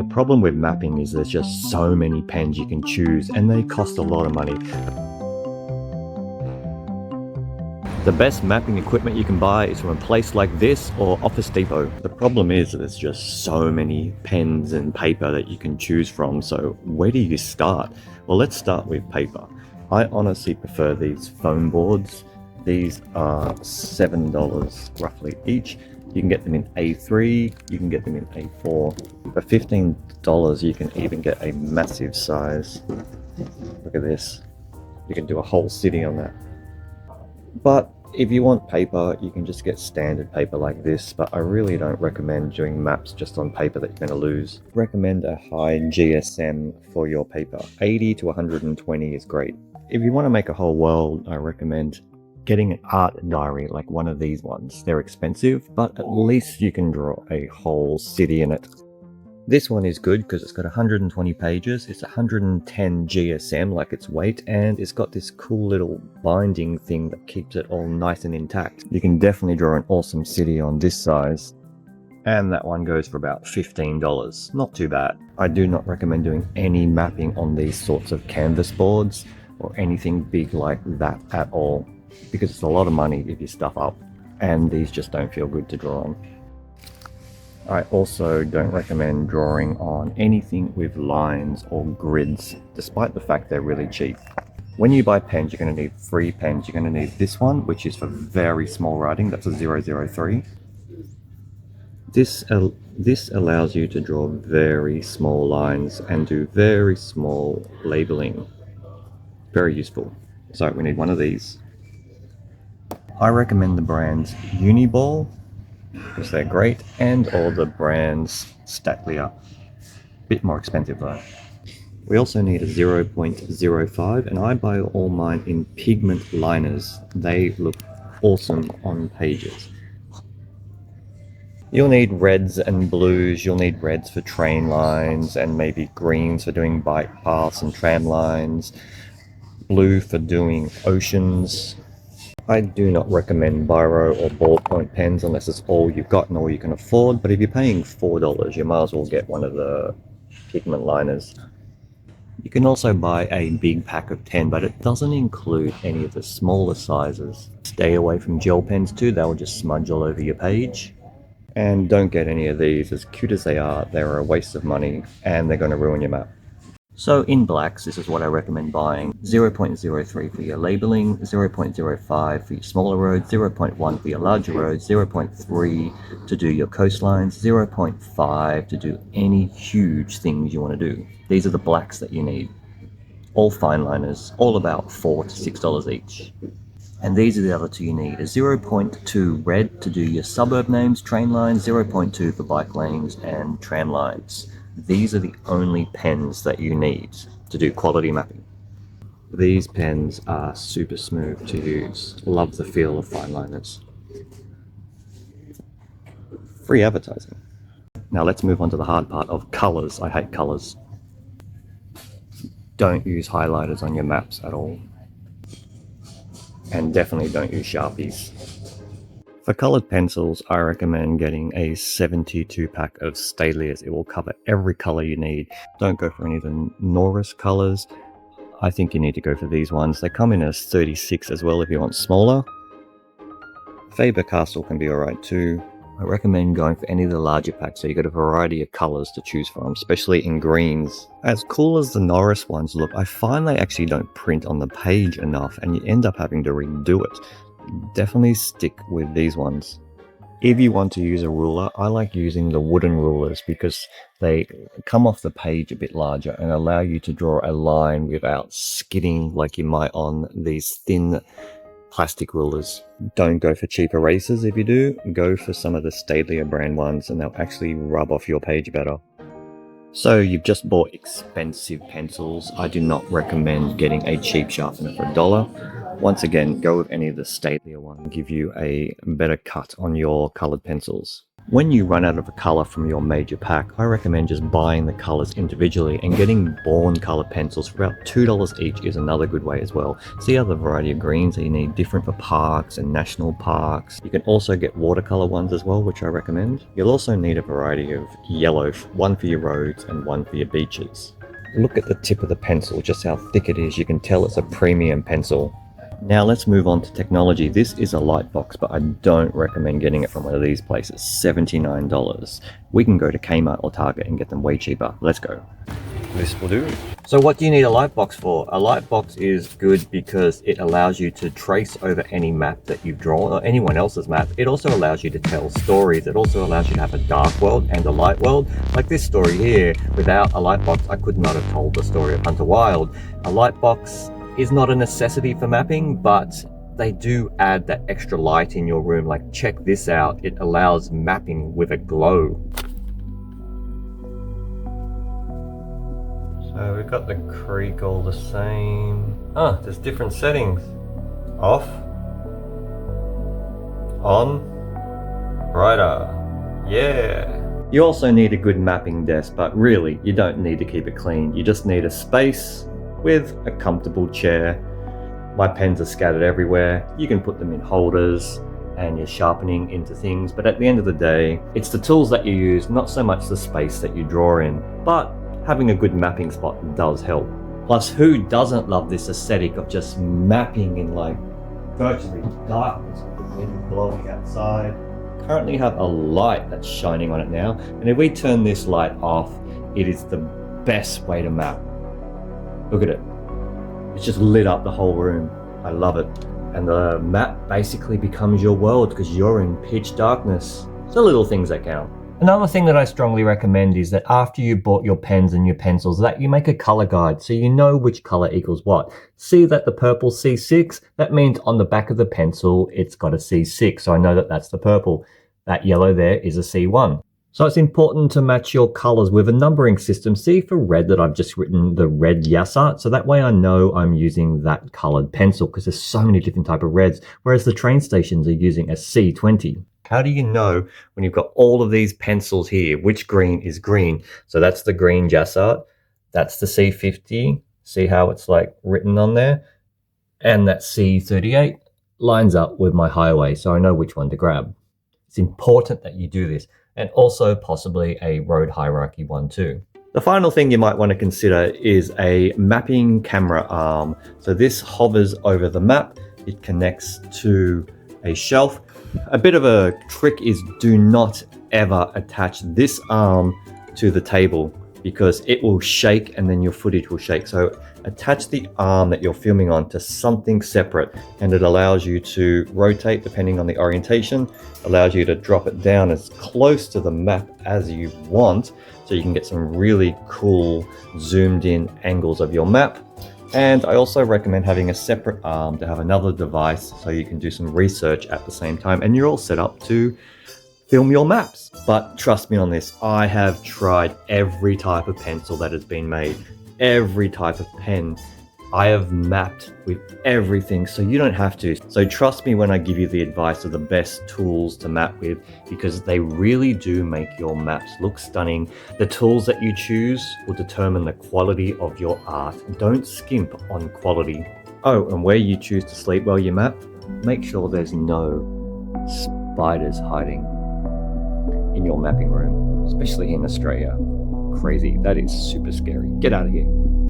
The problem with mapping is there's just so many pens you can choose and they cost a lot of money. The best mapping equipment you can buy is from a place like this or Office Depot. The problem is that there's just so many pens and paper that you can choose from, so where do you start? Well, let's start with paper. I honestly prefer these foam boards. These are $7 roughly each. You can get them in A3, you can get them in A4. For $15 you can even get a massive size. Look at this. You can do a whole city on that. But if you want paper, you can just get standard paper like this, but I really don't recommend doing maps just on paper that you're going to lose. Recommend a high GSM for your paper. 80 to 120 is great. If you want to make a whole world, I recommend getting an art diary like one of these ones. They're expensive, but at least you can draw a whole city in it. This one is good because it's got 120 pages, it's 110 GSM like its weight, and it's got this cool little binding thing that keeps it all nice and intact. You can definitely draw an awesome city on this size. And that one goes for about $15. Not too bad. I do not recommend doing any mapping on these sorts of canvas boards or anything big like that at all, because it's a lot of money if you stuff up, and these just don't feel good to draw on. I also don't recommend drawing on anything with lines or grids, despite the fact they're really cheap. When you buy pens, you're going to need 3 pens. You're going to need this one, which is for very small writing, that's a 003. This allows you to draw very small lines and do very small labeling. Very useful. So we need one of these. I recommend the brands Uniball, because they're great, and all the brands Statlia. Bit more expensive though. We also need a 0.05, and I buy all mine in pigment liners. They look awesome on pages. You'll need reds and blues. You'll need reds for train lines, and maybe greens for doing bike paths and tram lines. Blue for doing oceans. I do not recommend biro or ballpoint pens unless it's all you've got and all you can afford, but if you're paying $4, you might as well get one of the pigment liners. You can also buy a big pack of 10, but it doesn't include any of the smaller sizes. Stay away from gel pens too, they'll just smudge all over your page. And don't get any of these. As cute as they are, they're a waste of money and they're going to ruin your map. So in blacks, this is what I recommend buying. 0.03 for your labeling, 0.05 for your smaller roads, 0.1 for your larger roads, 0.3 to do your coastlines, 0.5 to do any huge things you want to do. These are the blacks that you need. All fine liners, all about $4 to $6 each. And these are the other two you need. A 0.2 red to do your suburb names, train lines, 0.2 for bike lanes and tram lines. These are the only pens that you need to do quality mapping. These pens are super smooth to use. Love the feel of fine liners. Free advertising. Now let's move on to the hard part of colors. I hate colors. Don't use highlighters on your maps at all. And definitely don't use Sharpies. For colored pencils, I recommend getting a 72 pack of Stalias. It will cover every color you need. Don't go for any of the Norris colors. I think you need to go for these ones. They come in as 36 as well if you want smaller. Faber-Castell can be alright too. I recommend going for any of the larger packs so you get a variety of colors to choose from, especially in greens. As cool as the Norris ones look, I find they actually don't print on the page enough and you end up having to redo it. Definitely stick with these ones. If you want to use a ruler, I like using the wooden rulers because they come off the page a bit larger and allow you to draw a line without skidding like you might on these thin plastic rulers. Don't go for cheap erasers. If you do, go for some of the Staedtler brand ones and they'll actually rub off your page better. So you've just bought expensive pencils. I do not recommend getting a cheap sharpener for $1. Once again, go with any of the Staedtler ones. Give you a better cut on your colored pencils. When you run out of a color from your major pack, I recommend just buying the colors individually, and getting Born color pencils for about $2 each is another good way as well. See other variety of greens that you need, different for parks and national parks. You can also get watercolor ones as well, which I recommend. You'll also need a variety of yellow, one for your roads and one for your beaches. Look at the tip of the pencil, just how thick it is. You can tell it's a premium pencil. Now let's move on to technology. This is a Lightbox, but I don't recommend getting it from one of these places. $79. We can go to Kmart or Target and get them way cheaper. Let's go. This will do. So what do you need a Lightbox for? A Lightbox is good because it allows you to trace over any map that you've drawn, or anyone else's map. It also allows you to tell stories. It also allows you to have a dark world and a light world. Like this story here, without a Lightbox, I could not have told the story of Hunter Wild. A Lightbox is not a necessity for mapping, but they do add that extra light in your room. Like, check this out. It allows mapping with a glow. So we've got the creek all the same. Ah, there's different settings. Off, on, brighter. Yeah. You also need a good mapping desk, but really you don't need to keep it clean. You just need a space with a comfortable chair. My pens are scattered everywhere. You can put them in holders and you're sharpening into things, but at the end of the day, it's the tools that you use, not so much the space that you draw in. But having a good mapping spot does help. Plus, who doesn't love this aesthetic of just mapping in like virtually darkness with the wind blowing outside? Currently have a light that's shining on it now, and if we turn this light off, it is the best way to map. Look at it. It's just lit up the whole room. I love it. And the map basically becomes your world because you're in pitch darkness. It's the little things that count. Another thing that I strongly recommend is that after you bought your pens and your pencils, that you make a color guide so you know which color equals what. See that the purple C6, that means on the back of the pencil it's got a C6, so I know that that's the purple. That yellow there is a C1. So it's important to match your colors with a numbering system. See for red that I've just written the red Yassart, so that way I know I'm using that colored pencil because there's so many different type of reds, whereas the train stations are using a C20. How do you know when you've got all of these pencils here, which green is green? So that's the green Yassart, that's the C50, see how it's like written on there? And that C38 lines up with my highway, so I know which one to grab. It's important that you do this. And also possibly a road hierarchy one too. The final thing you might want to consider is a mapping camera arm. So this hovers over the map, it connects to a shelf. A bit of a trick is do not ever attach this arm to the table because it will shake and then your footage will shake. So attach the arm that you're filming on to something separate, and it allows you to rotate depending on the orientation, allows you to drop it down as close to the map as you want, so you can get some really cool zoomed in angles of your map. And I also recommend having a separate arm to have another device so you can do some research at the same time and you're all set up to film your maps. But trust me on this, I have tried every type of pencil that has been made, every type of pen. I have mapped with everything, so you don't have to. So trust me when I give you the advice of the best tools to map with, because they really do make your maps look stunning. The tools that you choose will determine the quality of your art. Don't skimp on quality. Oh, and where you choose to sleep while you map, make sure there's no spiders hiding in your mapping room, especially in Australia. Crazy, that is super scary. Get out of here.